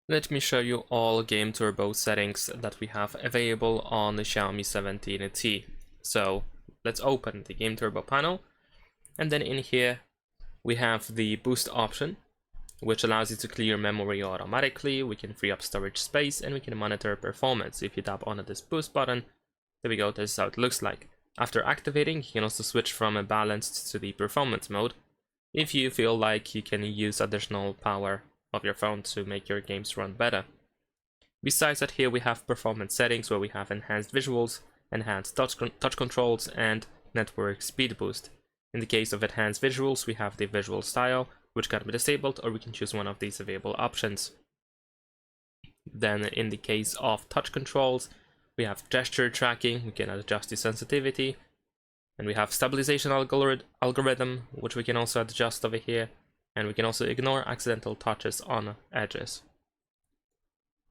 Let me show you all Game Turbo settings that we have available on the Xiaomi 17T. So let's open the Game Turbo panel, and then in here we have the boost option, which allows you to clear memory automatically. We can free up storage space and we can monitor performance. If you tap on this boost button, there we go, this is how it looks like. After activating, you can also switch from a balanced to the performance mode if you feel like you can use additional power of your phone to make your games run better. Besides that, here we have performance settings where we have enhanced visuals, enhanced touch controls, and network speed boost. In the case of enhanced visuals, we have the visual style, which can be disabled, or we can choose one of these available options. Then in the case of touch controls, we have gesture tracking, we can adjust the sensitivity, and we have stabilization algorithm, which we can also adjust over here, and we can also ignore accidental touches on edges.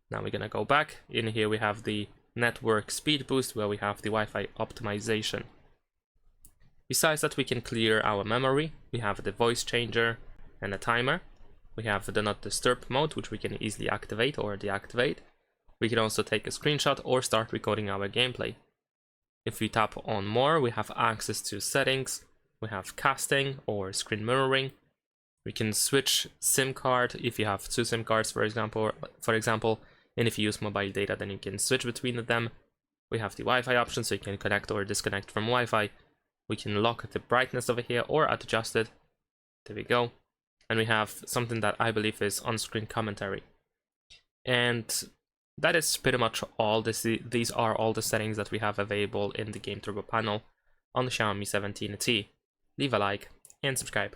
Now we're gonna go back. In here we have the network speed boost, where we have the Wi-Fi optimization. Besides that, we can clear our memory. We have the voice changer and a timer. We have the Do Not Disturb mode, which we can easily activate or deactivate. We can also take a screenshot or start recording our gameplay. If we tap on more, we have access to settings. We have casting or screen mirroring. We can switch SIM card if you have two SIM cards, for example, and if you use mobile data, then you can switch between them. We have the Wi-Fi option, so you can connect or disconnect from Wi-Fi. We can lock the brightness over here or adjust it. There we go. And we have something that I believe is on-screen commentary. And that is pretty much all. These are all the settings that we have available in the Game Turbo panel on the Xiaomi 17T. Leave a like and subscribe.